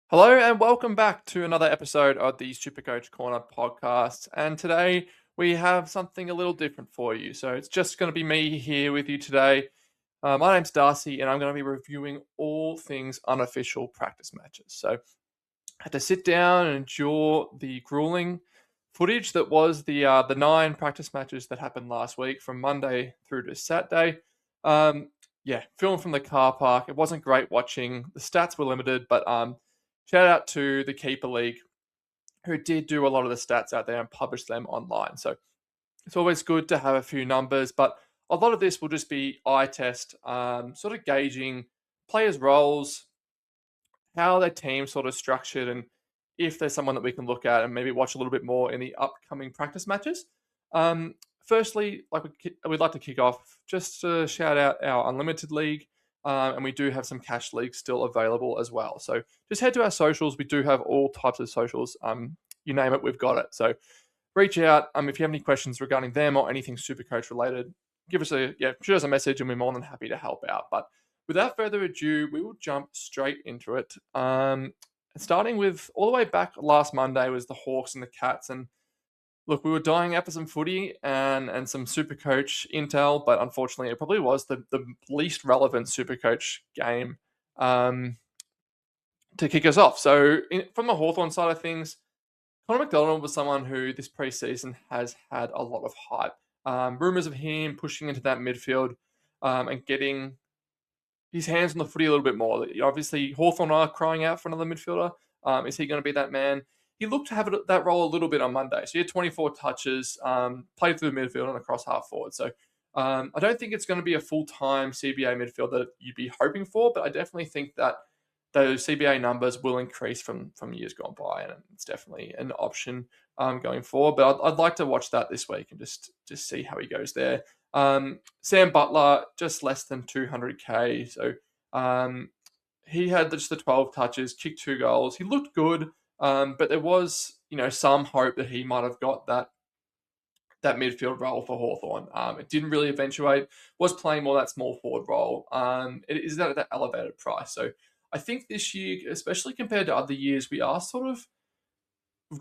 Hello and welcome back to another episode of the SuperCoach Corner podcast. And today we have something a little different for you. So it's just going to be me here with you today. My name's Darcy, and I'm going to be reviewing all things unofficial practice matches. So I had to sit down and endure the grueling footage that was the 9 practice matches that happened last week from Monday through to Saturday. Filmed from the car park. It wasn't great watching. The stats were limited, but shout out to the Keeper League, who did do a lot of the stats out there and publish them online. So it's always good to have a few numbers, but a lot of this will just be eye test, sort of gauging players' roles, how their team's sort of structured, and if there's someone that we can look at and maybe watch a little bit more in the upcoming practice matches. Firstly, we'd like to kick off just to shout out our Unlimited League. And we do have some cash leagues still available as well. So just head to our socials. We do have all types of socials. You name it, we've got it. So reach out. If you have any questions regarding them or anything Supercoach related, shoot us a message and we're more than happy to help out. But without further ado, we will jump straight into it. Starting with all the way back last Monday was the Hawks and the Cats. And look, we were dying out for some footy and some Supercoach intel, but unfortunately, it probably was the least relevant Supercoach game to kick us off. So, from the Hawthorn side of things, Connor McDonald was someone who this preseason has had a lot of hype. Rumours of him pushing into that midfield and getting his hands on the footy a little bit more. Obviously, Hawthorn are crying out for another midfielder. Is he going to be that man? He looked to have that role a little bit on Monday. So he had 24 touches, played through the midfield and across half forward. So I don't think it's going to be a full-time CBA midfield that you'd be hoping for, but I definitely think that those CBA numbers will increase from years gone by, and it's definitely an option going forward. But I'd like to watch that this week and just see how he goes there. Sam Butler, just less than 200k. So he had just the 12 touches, kicked 2 goals. He looked good. But there was, some hope that he might have got that midfield role for Hawthorn. It didn't really eventuate. Was playing more that small forward role. It is at that elevated price. So I think this year, especially compared to other years, we've got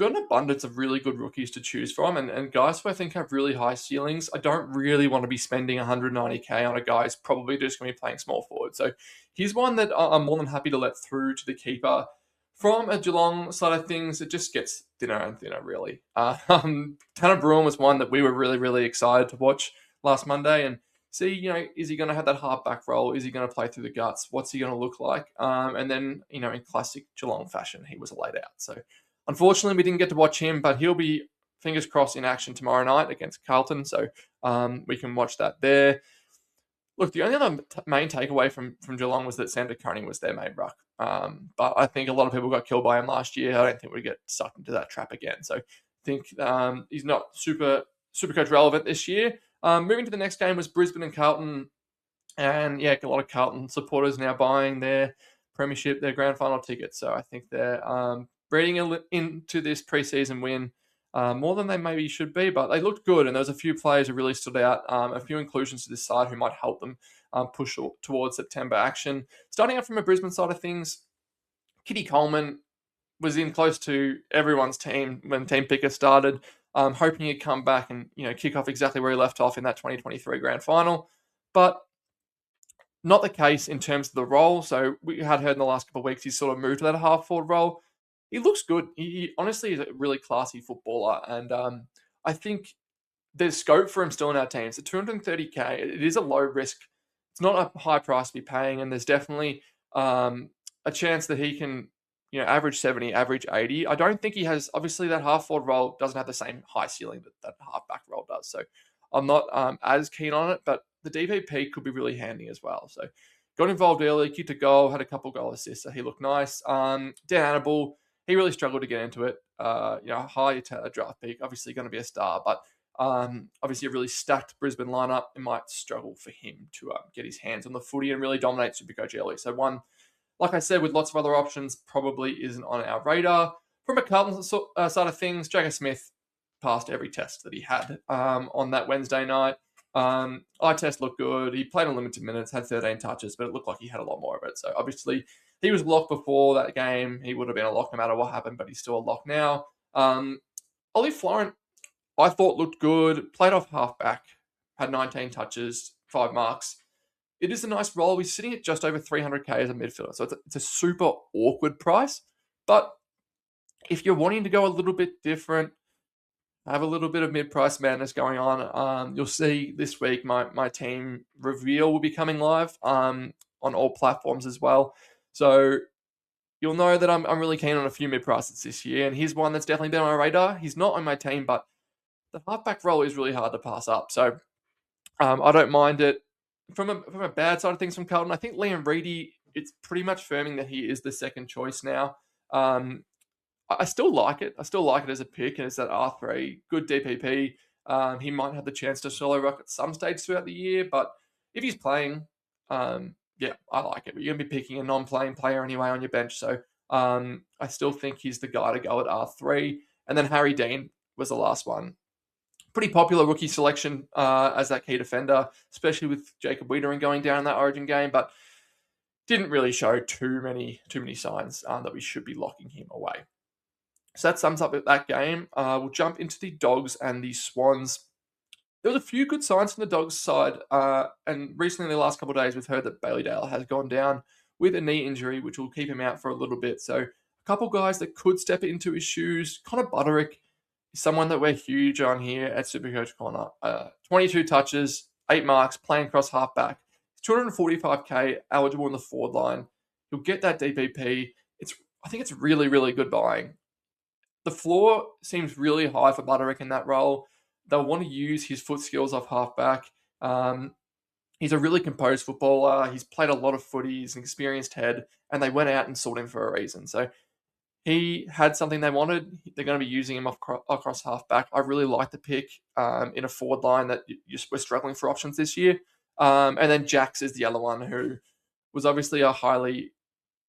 an abundance of really good rookies to choose from, and guys who I think have really high ceilings. I don't really want to be spending 190k on a guy who's probably just going to be playing small forward. So he's one that I'm more than happy to let through to the keeper. From a Geelong side of things, it just gets thinner and thinner, really. Tanner Bruin was one that we were really, really excited to watch last Monday and see, is he going to have that half-back role? Is he going to play through the guts? What's he going to look like? And then, in classic Geelong fashion, he was laid out. So, unfortunately, we didn't get to watch him, but he'll be, fingers crossed, in action tomorrow night against Carlton. So, we can watch that there. Look, the only other main takeaway from Geelong was that Sam Coney was their main ruck. But I think a lot of people got killed by him last year. I don't think we get sucked into that trap again. So I think he's not super coach relevant this year. Moving to the next game was Brisbane and Carlton. And a lot of Carlton supporters now buying their premiership, their grand final tickets. So I think they're breeding into this preseason win more than they maybe should be, but they looked good, and there was a few players who really stood out, a few inclusions to this side who might help them push towards September action. Starting out from a Brisbane side of things, Kitty Coleman was in close to everyone's team when Team Picker started, hoping he'd come back and kick off exactly where he left off in that 2023 grand final, but not the case in terms of the role. So we had heard in the last couple of weeks he's sort of moved to that half forward role. He looks good. He honestly is a really classy footballer, and I think there's scope for him still in our teams. At 230k, it is a low risk. It's not a high price to be paying, and there's definitely a chance that he can, average 70, average 80. I don't think he has. Obviously, that half forward role doesn't have the same high ceiling that half back role does. So I'm not as keen on it, but the DPP could be really handy as well. So got involved early, kicked a goal, had a couple goal assists, so he looked nice. Dan Hannibal, he really struggled to get into it. High draft pick, obviously going to be a star, but obviously a really stacked Brisbane lineup. It might struggle for him to get his hands on the footy and really dominate Supercoach early. So one, like I said, with lots of other options, probably isn't on our radar. From a Carlton side of things, Jagger Smith passed every test that he had on that Wednesday night. Eye test looked good. He played on limited minutes, had 13 touches, but it looked like he had a lot more of it. So obviously he was locked before that game. He would have been a lock no matter what happened, but he's still a lock now. Ollie Florent, I thought looked good. Played off halfback, had 19 touches, 5 marks. It is a nice role. He's sitting at just over 300k as a midfielder, so it's a super awkward price. But if you're wanting to go a little bit different, have a little bit of mid-price madness going on, you'll see this week my team reveal will be coming live on all platforms as well. So you'll know that I'm really keen on a few mid-prices this year, and here's one that's definitely been on my radar. He's not on my team, but the halfback role is really hard to pass up. So I don't mind it. From a bad side of things from Carlton, I think Liam Reedy, it's pretty much firming that he is the second choice now. I still like it. I still like it as a pick, and it's that R3, good DPP. He might have the chance to solo rock at some stage throughout the year, but if he's playing, yeah, I like it. But you're going to be picking a non-playing player anyway on your bench, so I still think he's the guy to go at R3. And then Harry Dean was the last one. Pretty popular rookie selection as that key defender, especially with Jacob Wiedering going down in that Origin game, but didn't really show too many signs that we should be locking him away. So that sums up that game. We'll jump into the Dogs and the Swans. There was a few good signs from the Dogs side, and recently in the last couple of days, we've heard that Bailey Dale has gone down with a knee injury, which will keep him out for a little bit. So a couple guys that could step into his shoes. Connor Butterick is someone that we're huge on here at SuperCoach Corner. 22 touches, 8 marks, playing across halfback. 245k, eligible in the forward line. He'll get that DPP. I think it's really, really good buying. The floor seems really high for Butterick in that role. They'll want to use his foot skills off halfback. He's a really composed footballer. He's played a lot of footy. He's an experienced head, and they went out and sought him for a reason. So he had something they wanted. They're going to be using him across halfback. I really like the pick in a forward line that we're struggling for options this year. And then Jax is the other one who was obviously a highly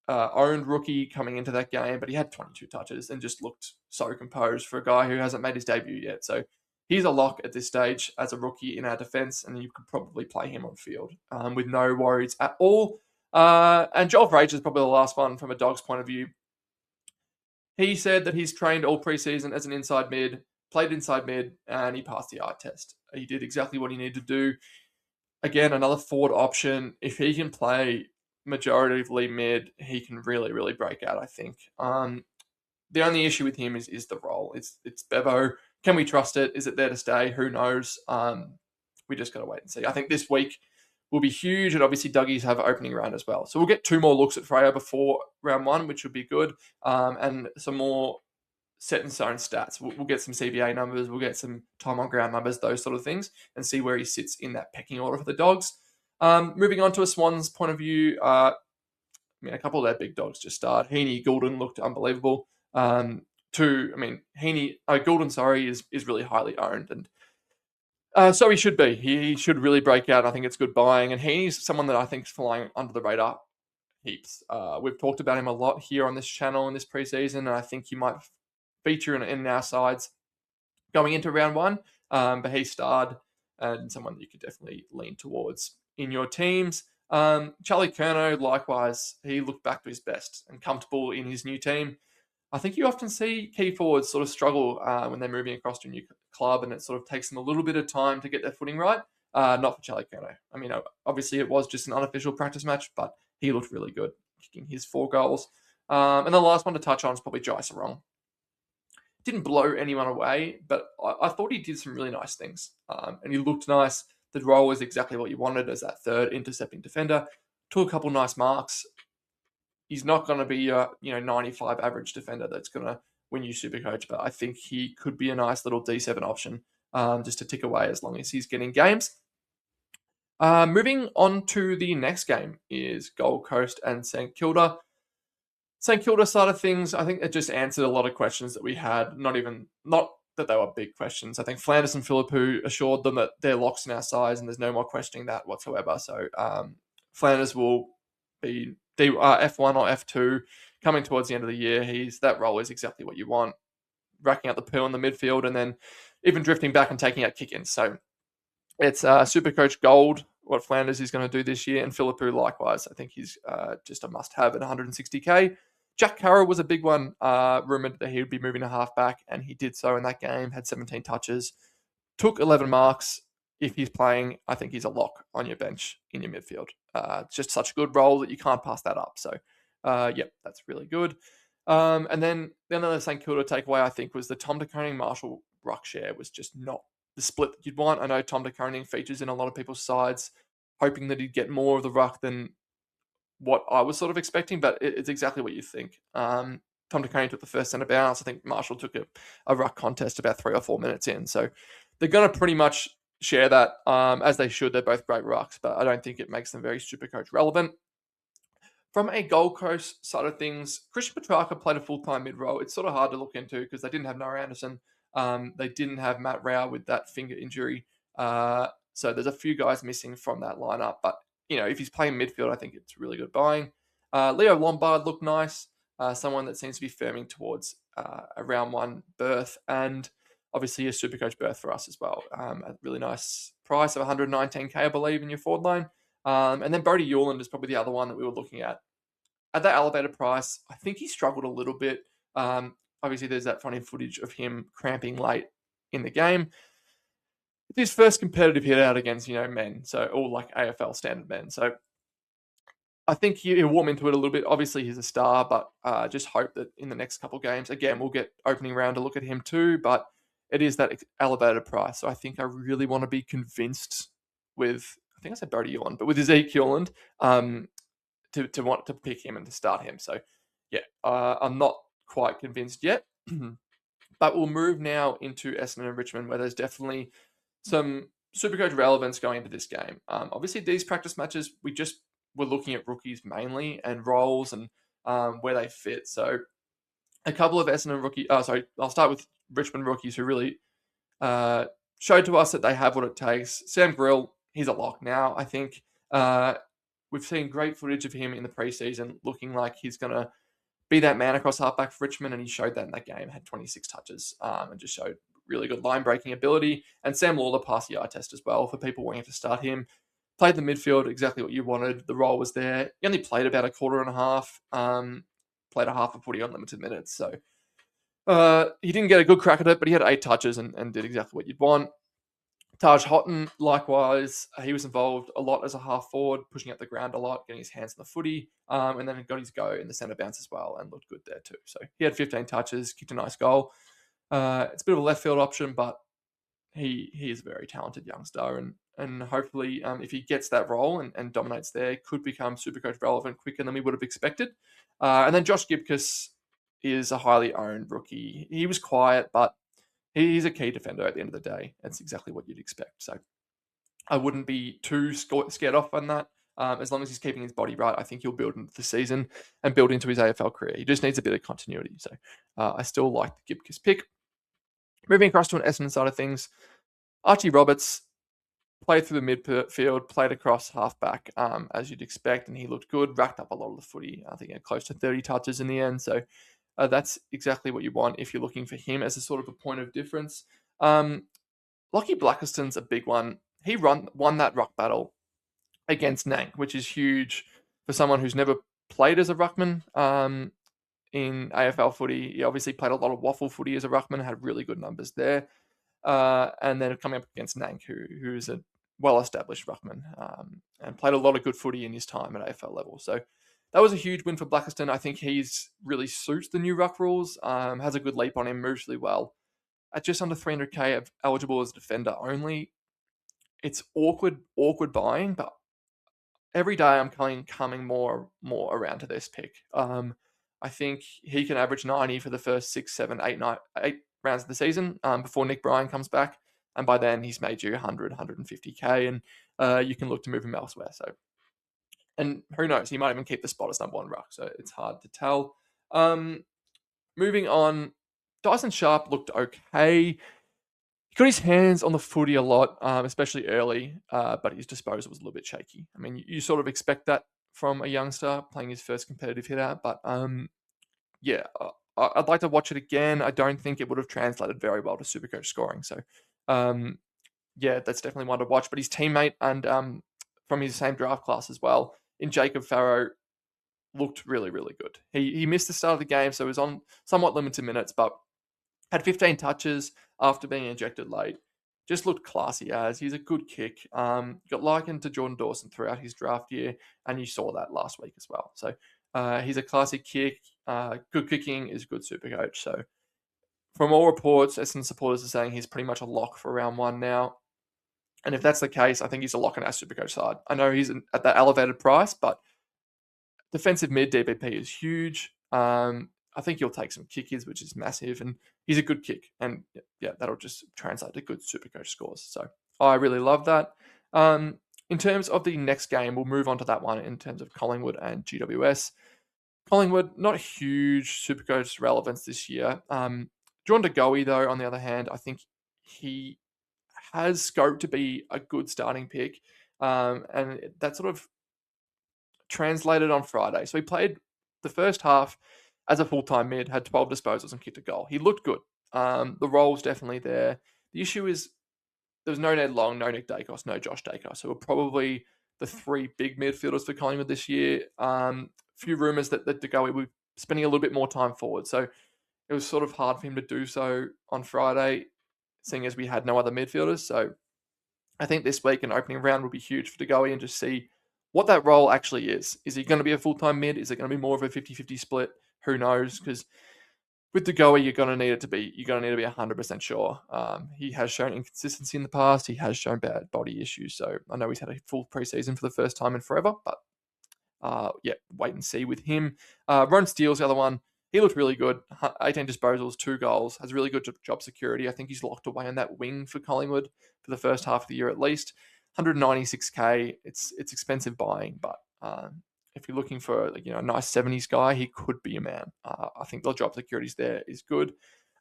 owned rookie coming into that game, but he had 22 touches and just looked so composed for a guy who hasn't made his debut yet. So he's a lock at this stage as a rookie in our defense, and you could probably play him on field with no worries at all. And Joel Frazier is probably the last one from a Dogs point of view. He said that he's trained all preseason as an inside mid, played inside mid, and he passed the eye test. He did exactly what he needed to do. Again, another forward option. If he can play majoritively mid, he can really, really break out, I think. The only issue with him is the role. It's Bevo. Can we trust it? Is it there to stay? Who knows? We just got to wait and see. I think this week will be huge, and obviously Dougie's have opening round as well. So we'll get 2 more looks at Freo before round 1, which would be good, and some more set-in-stone stats. We'll get some CBA numbers. We'll get some time on ground numbers, those sort of things, and see where he sits in that pecking order for the Dogs. Moving on to a Swans point of view, a couple of their big dogs just start. Heaney, Goulden looked unbelievable. Goulden, is really highly owned, and so he should be. He should really break out. I think it's good buying, and Heaney's someone that I think is flying under the radar heaps. We've talked about him a lot here on this channel in this preseason, and I think he might feature in our sides going into round 1. But he starred, and someone that you could definitely lean towards in your teams. Charlie Curnow, likewise, he looked back to his best and comfortable in his new team. I think you often see key forwards sort of struggle when they're moving across to a new club, and it sort of takes them a little bit of time to get their footing right. Not for Charlie Curnow. I mean, obviously it was just an unofficial practice match, but he looked really good, kicking his 4 goals. And the last one to touch on is probably Jai Sarong. Didn't blow anyone away, but I thought he did some really nice things. And he looked nice. The role was exactly what you wanted as that third intercepting defender. Took a couple nice marks. He's not going to be a 95 average defender that's going to win you SuperCoach, but I think he could be a nice little D7 option just to tick away as long as he's getting games. Moving on to the next game is Gold Coast and St Kilda. St Kilda side of things, I think it just answered a lot of questions that we had. Not that they were big questions. I think Flanders and Philippou assured them that they're locks in our size and there's no more questioning that whatsoever. So Flanders will be F1 or F2 coming towards the end of the year. That role is exactly what you want, racking out the poo in the midfield and then even drifting back and taking out kick-ins. So it's SuperCoach Gold what Flanders is going to do this year, and Philippou likewise. I think he's just a must-have at 160k. Jack Carroll was a big one, rumoured that he would be moving to halfback, and he did so in that game, had 17 touches, took 11 marks. If he's playing, I think he's a lock on your bench in your midfield. It's just such a good role that you can't pass that up. So, yep, that's really good. And then the other St Kilda takeaway, I think, was the Tom De Koning Marshall ruck share was just not the split that you'd want. I know Tom De Koning features in a lot of people's sides, hoping that he'd get more of the ruck than what I was sort of expecting, but it's exactly what you think. Tom De Koning took the first centre bounce. I think Marshall took a ruck contest about 3 or 4 minutes in. So they're going to pretty much share that, as they should. They're both great rucks, but I don't think it makes them very SuperCoach relevant. From a Gold Coast side of things, Christian Petrarca played a full-time mid-roll. It's sort of hard to look into because they didn't have Noah Anderson. They didn't have Matt Rao with that finger injury. So there's a few guys missing from that lineup. But, if he's playing midfield, I think it's really good buying. Leo Lombard looked nice. Someone that seems to be firming towards a round one berth. And obviously a SuperCoach berth for us as well. A really nice price of 119k, I believe, in your forward line. And then Brody Euland is probably the other one that we were looking at. At that elevated price, I think he struggled a little bit. Obviously, there's that funny footage of him cramping late in the game. It's his first competitive hit out against, men, so all like AFL standard men. So I think he'll warm into it a little bit. Obviously, he's a star, but just hope that in the next couple of games, again, we'll get opening round to look at him too, but it is that elevated price. So I think I really want to be convinced with, I think I said Brody Euland, but with Zeke Euland, to want to pick him and to start him. So, yeah, I'm not quite convinced yet. But we'll move now into Essendon and Richmond, where there's definitely some SuperCoach relevance going into this game. Obviously, these practice matches, we're looking at rookies mainly and roles and where they fit. So, a couple of Essendon rookies. I'll start with Richmond rookies who really showed to us that they have what it takes. Sam Grill, he's a lock now, I think. We've seen great footage of him in the preseason, looking like he's going to be that man across halfback for Richmond, and he showed that in that game, had 26 touches, and just showed really good line-breaking ability. And Sam Lawler passed the eye test as well for people wanting to start him. Played the midfield, exactly what you wanted. The role was there. He only played about a quarter and a half, played a half of footy on limited minutes. So he didn't get a good crack at it, but he had 8 touches and did exactly what you'd want. Taj Houghton, likewise, he was involved a lot as a half forward, pushing up the ground a lot, getting his hands on the footy, and then got his go in the centre bounce as well and looked good there too. So he had 15 touches, kicked a nice goal. It's a bit of a left field option, but he is a very talented youngster, and hopefully if he gets that role and dominates there, could become SuperCoach relevant quicker than we would have expected. And then Josh Gibcus is a highly owned rookie. He was quiet, but he's a key defender at the end of the day. That's exactly what you'd expect. So I wouldn't be too scared off on that. As long as he's keeping his body right, I think he'll build into the season and build into his AFL career. He just needs a bit of continuity. So I still like the Gibcus pick. Moving across to an Essendon side of things, Archie Roberts played through the midfield, played across halfback, as you'd expect, and he looked good, racked up a lot of the footy. I think he had close to 30 touches in the end. So that's exactly what you want if you're looking for him as a sort of a point of difference. Lockie Blackiston's a big one. He won that ruck battle against Nank, which is huge for someone who's never played as a ruckman in AFL footy. He obviously played a lot of waffle footy as a ruckman, had really good numbers there. And then coming up against Nank, who's a well-established ruckman and played a lot of good footy in his time at AFL level. So that was a huge win for Blackiston. I think he's really suits the new ruck rules, has a good leap on him, moves really well. At just under 300k, eligible as a defender only, it's awkward buying, but every day I'm coming more around to this pick. I think he can average 90 for the first 6, 7, 8 rounds of the season before Nick Bryan comes back. And by then he's made you 100, 150k and you can look to move him elsewhere. So, and who knows, he might even keep the spot as number 1 ruck. So it's hard to tell. Moving on, Dyson Sharp looked okay. He got his hands on the footy a lot, especially early, but his disposal was a little bit shaky. I mean, you sort of expect that from a youngster playing his first competitive hit out, but yeah, I'd like to watch it again. I don't think it would have translated very well to SuperCoach scoring. So, yeah, that's definitely one to watch. But his teammate and from his same draft class as well, in Jacob Farrow, looked really, really good. He missed the start of the game, so he was on somewhat limited minutes, but had 15 touches after being ejected late. Just looked classy as. He's a good kick. Got likened to Jordan Dawson throughout his draft year, and you saw that last week as well. So he's a classy kick. Good kicking is good super coach. So from all reports, Essendon supporters are saying he's pretty much a lock for round one now. And if that's the case, I think he's a lock on our Supercoach side. I know he's at that elevated price, but defensive mid DBP is huge. I think he'll take some kickers, which is massive, and he's a good kick. And yeah, that'll just translate to good Supercoach scores. So I really love that. In terms of the next game, we'll move on to that one in terms of Collingwood and GWS. Collingwood, not huge Supercoach relevance this year. John DeGoey, though, on the other hand, I think he has scope to be a good starting pick. And that sort of translated on Friday. So he played the first half as a full-time mid, had 12 disposals and kicked a goal. He looked good. The role's definitely there. The issue is there was no Ned Long, no Nick Dacos, no Josh Dacos. So we're probably the three big midfielders for Collingwood this year. Few rumours that DeGoey will be spending a little bit more time forward. So it was sort of hard for him to do so on Friday, seeing as we had no other midfielders. So I think this week an opening round would be huge for DeGoey and just see what that role actually is. Is he going to be a full-time mid? Is it going to be more of a 50-50 split? Who knows? Because with DeGoey, you're going to need to be 100% sure. He has shown inconsistency in the past. He has shown bad body issues. So I know he's had a full preseason for the first time in forever, but wait and see with him. Ron Steele's the other one. He looked really good. 18 disposals, 2 goals. Has really good job security. I think he's locked away on that wing for Collingwood for the first half of the year at least. 196k. It's expensive buying, but if you're looking for a nice 70s guy, he could be a man. I think the job security's there is good.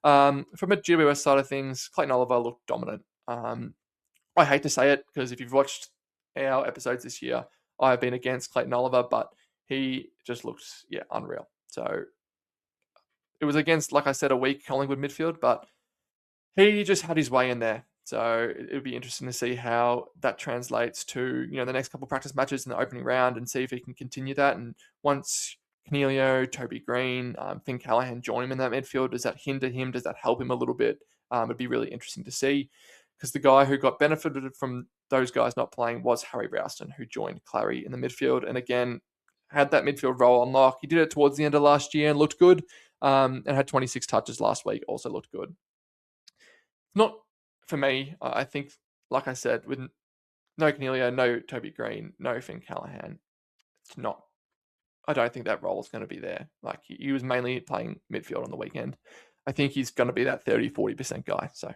From a GWS side of things, Clayton Oliver looked dominant. I hate to say it because if you've watched our episodes this year, I've been against Clayton Oliver, but he just looked unreal. So it was against, like I said, a weak Collingwood midfield, but he just had his way in there. So it would be interesting to see how that translates to the next couple of practice matches in the opening round and see if he can continue that. And once Cornelio, Toby Green, Finn Callaghan join him in that midfield, does that hinder him? Does that help him a little bit? It'd be really interesting to see because the guy who got benefited from those guys not playing was Harry Rowston, who joined Clary in the midfield. And again, had that midfield role on lock. He did it towards the end of last year and looked good. And had 26 touches last week, also looked good. Not for me. I think, like I said, with no Cornelio, no Toby Green, no Finn Callaghan, it's not. I don't think that role is going to be there. Like he was mainly playing midfield on the weekend. I think he's going to be that 30-40% guy. So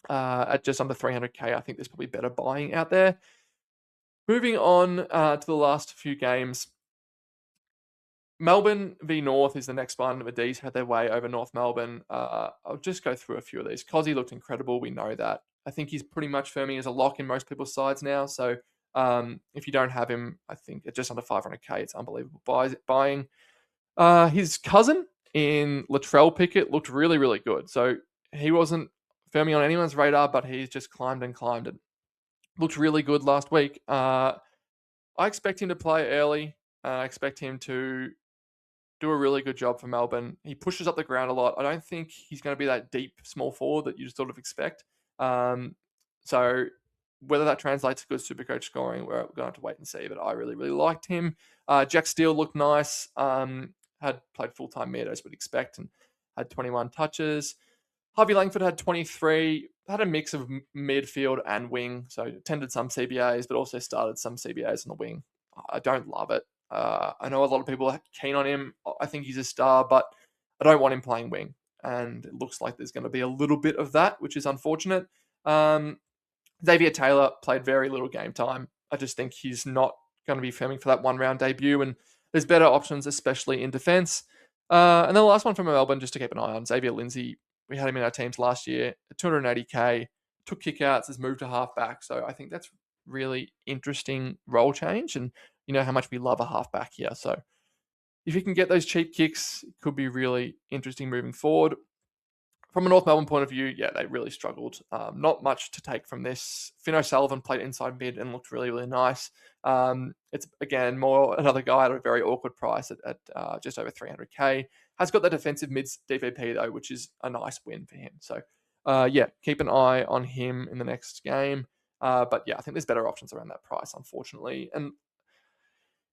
at just under 300k, I think there's probably better buying out there. Moving on to the last few games. Melbourne v North is the next one. The D's had their way over North Melbourne. I'll just go through a few of these. Cozzy looked incredible. We know that. I think he's pretty much firming as a lock in most people's sides now. So if you don't have him, I think at just under 500k, it's unbelievable buying. His cousin in Latrell Pickett looked really, really good. So he wasn't firming on anyone's radar, but he's just climbed and climbed and looked really good last week. I expect him to play early. I expect him to do a really good job for Melbourne. He pushes up the ground a lot. I don't think he's going to be that deep small forward that you sort of expect. So whether that translates to good Supercoach scoring, we're going to have to wait and see. But I really, really liked him. Jack Steele looked nice. Had played full-time mid, as would expect, and had 21 touches. Harvey Langford had 23. Had a mix of midfield and wing. So attended some CBAs, but also started some CBAs on the wing. I don't love it. I know a lot of people are keen on him. I think he's a star, but I don't want him playing wing. And it looks like there's going to be a little bit of that, which is unfortunate. Xavier Taylor played very little game time. I just think he's not going to be filming for that one-round debut, and there's better options, especially in defence. And then the last one from Melbourne, just to keep an eye on, Xavier Lindsay. We had him in our teams last year at 280k, took kickouts, has moved to halfback. So I think that's really interesting role change, and you know how much we love a halfback here. So if you can get those cheap kicks, it could be really interesting moving forward. from a North Melbourne point of view, yeah, they really struggled. Not much to take from this. Finn O'Sullivan played inside mid and looked really, really nice. It's, again, more another guy at a very awkward price at just over 300k. Has got the defensive mids DVP, though, which is a nice win for him. So, yeah, keep an eye on him in the next game. But, yeah, I think there's better options around that price, unfortunately. And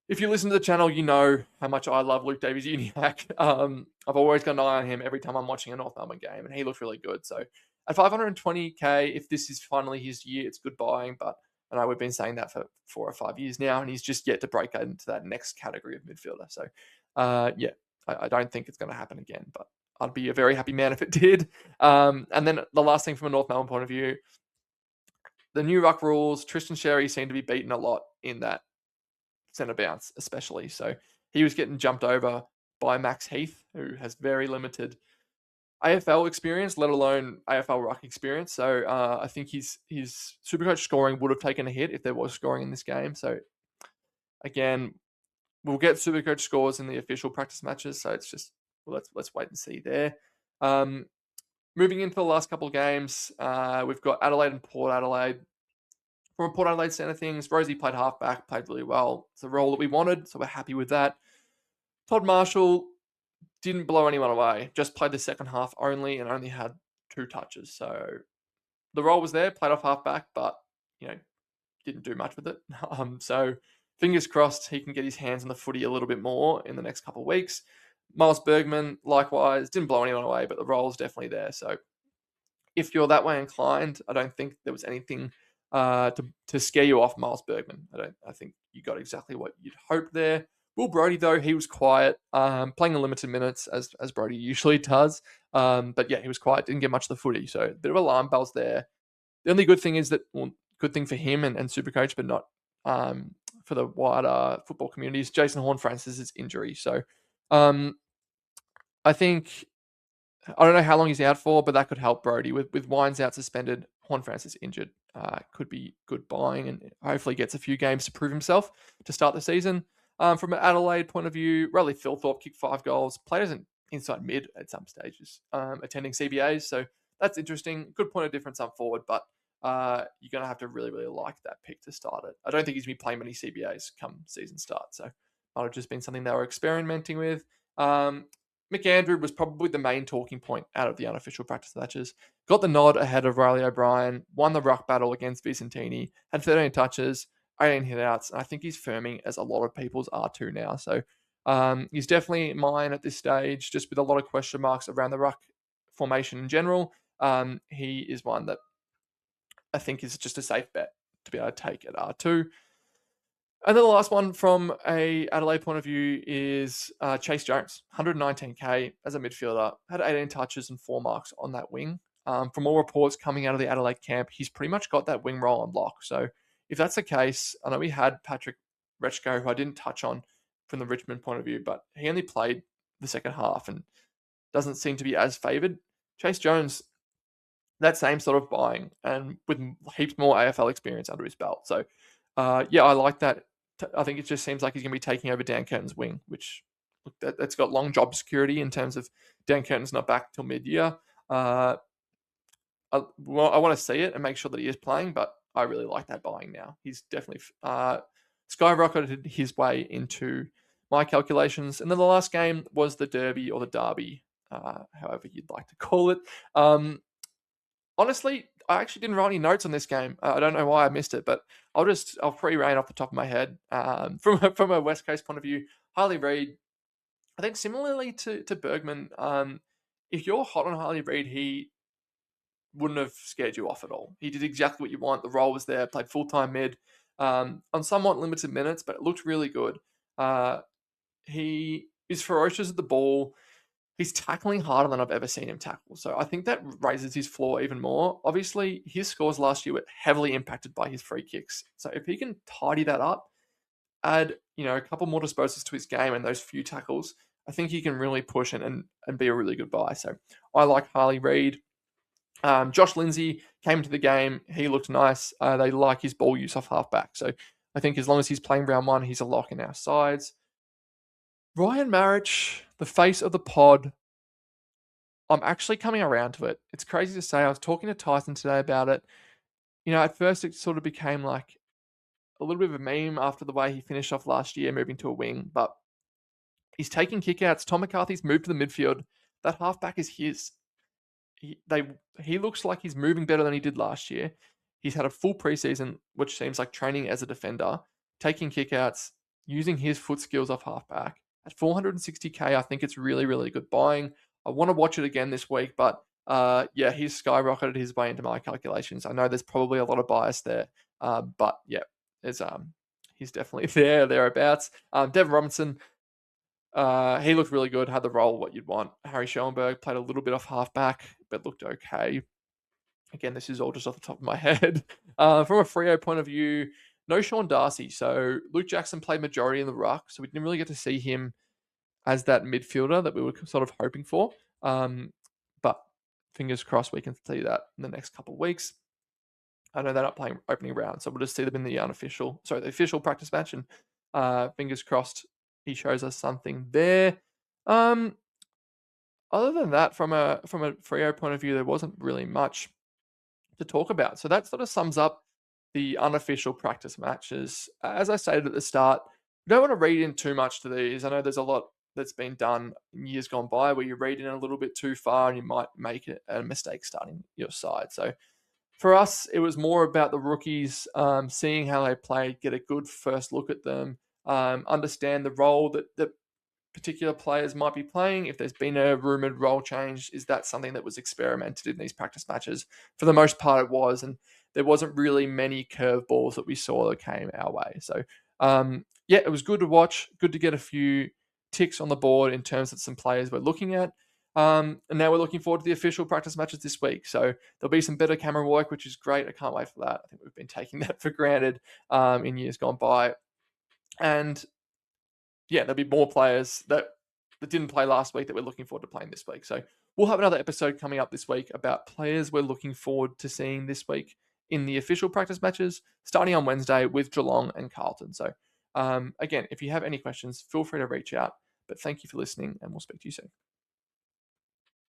if you listen to the channel, you know how much I love Luke Davies-Uniacke. I've always got an eye on him every time I'm watching a North Melbourne game, and he looks really good. So at 520k, if this is finally his year, it's good buying. But I know we've been saying that for 4 or 5 years now, and he's just yet to break into that next category of midfielder. So, yeah, I don't think it's going to happen again, but I'd be a very happy man if it did. And then the last thing from a North Melbourne point of view, the new ruck rules, Tristan Sherry seemed to be beaten a lot in that centre bounce, especially. So he was getting jumped over by Max Heath, who has very limited AFL experience, let alone AFL ruck experience. So I think his SuperCoach scoring would have taken a hit if there was scoring in this game. So again, we'll get SuperCoach scores in the official practice matches. So it's just, well, let's wait and see there. Moving into the last couple of games, we've got Adelaide and Port Adelaide. From a Port Adelaide centre things, Rosie played halfback, played really well. It's a role that we wanted, so we're happy with that. Todd Marshall didn't blow anyone away, just played the second half only and only had 2 touches. So the role was there, played off halfback, but, didn't do much with it. So fingers crossed he can get his hands on the footy a little bit more in the next couple of weeks. Miles Bergman, likewise, didn't blow anyone away, but the role's definitely there. So if you're that way inclined, I don't think there was anything to scare you off Miles Bergman. I think you got exactly what you'd hope there. Will Brodie, though, he was quiet, playing in limited minutes, as Brodie usually does. But yeah, he was quiet, didn't get much of the footy. So a bit of alarm bells there. The only good thing is that, good thing for him and SuperCoach, but not for the wider football community, is Jason Horne-Francis' injury. So I think, I don't know how long he's out for, but that could help Brodie. With Wines out suspended, Horne-Francis injured, could be good buying and hopefully gets a few games to prove himself to start the season. From an Adelaide point of view, Riley Philthorpe kicked 5 goals, played as an inside mid at some stages, attending CBAs. So that's interesting. Good point of difference up forward, but you're going to have to really, really like that pick to start it. I don't think he's going to be playing many CBAs come season start. So might have just been something they were experimenting with. McAndrew was probably the main talking point out of the unofficial practice matches. Got the nod ahead of Riley O'Brien, won the ruck battle against Vicentini, had 13 touches, 18 hit-outs, and I think he's firming as a lot of people's are too now. So he's definitely mine at this stage, just with a lot of question marks around the ruck formation in general. He is one that I think is just a safe bet to be able to take at R2. And then the last one from a Adelaide point of view is Chase Jones, 119k as a midfielder, had 18 touches and 4 marks on that wing. From all reports coming out of the Adelaide camp, he's pretty much got that wing role on lock. So if that's the case, I know we had Patrick Rechko, who I didn't touch on from the Richmond point of view, but he only played the second half and doesn't seem to be as favoured. Chase Jones, that same sort of buying and with heaps more AFL experience under his belt. So yeah, I like that. I think it just seems like he's going to be taking over Dan Curtin's wing, which that's got long job security in terms of Dan Curtin's not back till mid-year. I want to see it and make sure that he is playing, but I really like that buying now. He's definitely skyrocketed his way into my calculations. And then the last game was the Derby or the Derby, however you'd like to call it. Honestly, I actually didn't write any notes on this game. I don't know why I missed it, but I'll pre-rain off the top of my head. From a West Coast point of view, Harley Reid, I think similarly to Bergman, if you're hot on Harley Reid, he wouldn't have scared you off at all. He did exactly what you want. The role was there, played full-time mid on somewhat limited minutes, but it looked really good. He is ferocious at the ball. He's tackling harder than I've ever seen him tackle. So I think that raises his floor even more. Obviously, his scores last year were heavily impacted by his free kicks. So if he can tidy that up, add a couple more disposals to his game and those few tackles, I think he can really push and be a really good buy. So I like Harley Reid. Josh Lindsay came into the game. He looked nice. They like his ball use off halfback. So I think as long as he's playing round 1, he's a lock in our sides. Ryan Marich, the face of the pod, I'm actually coming around to it. It's crazy to say. I was talking to Tyson today about it. At first it sort of became like a little bit of a meme after the way he finished off last year, moving to a wing, but he's taking kickouts. Tom McCarthy's moved to the midfield. That halfback is his. He looks like he's moving better than he did last year. He's had a full preseason, which seems like training as a defender, taking kickouts, using his foot skills off halfback. At 460k, I think it's really, really good buying. I want to watch it again this week, but he's skyrocketed his way into my calculations. I know there's probably a lot of bias there, but yeah, he's definitely thereabouts. Devin Robinson, he looked really good, had the role what you'd want. Harry Schoenberg played a little bit off halfback, but looked okay. Again, this is all just off the top of my head. From a Freo point of view, no Sean Darcy. So Luke Jackson played majority in the ruck, so we didn't really get to see him as that midfielder that we were sort of hoping for. But fingers crossed we can see that in the next couple of weeks. I know they're not playing opening round, so we'll just see them in the the official practice match, and fingers crossed he shows us something there. Other than that, from a Freo point of view, there wasn't really much to talk about. So that sort of sums up the unofficial practice matches. As I stated at the start, we don't want to read in too much to these. I know there's a lot that's been done in years gone by where you read in a little bit too far and you might make a mistake starting your side. So for us, it was more about the rookies, seeing how they played, get a good first look at them, understand the role that particular players might be playing. If there's been a rumored role change, is that something that was experimented in these practice matches? For the most part, it was, and there wasn't really many curveballs that we saw that came our way. So, it was good to watch, good to get a few ticks on the board in terms of some players we're looking at. And now we're looking forward to the official practice matches this week. So there'll be some better camera work, which is great. I can't wait for that. I think we've been taking that for granted in years gone by. And there'll be more players that didn't play last week that we're looking forward to playing this week. So we'll have another episode coming up this week about players we're looking forward to seeing this week in the official practice matches, starting on Wednesday with Geelong and Carlton. So again, if you have any questions, feel free to reach out. But thank you for listening, and we'll speak to you soon.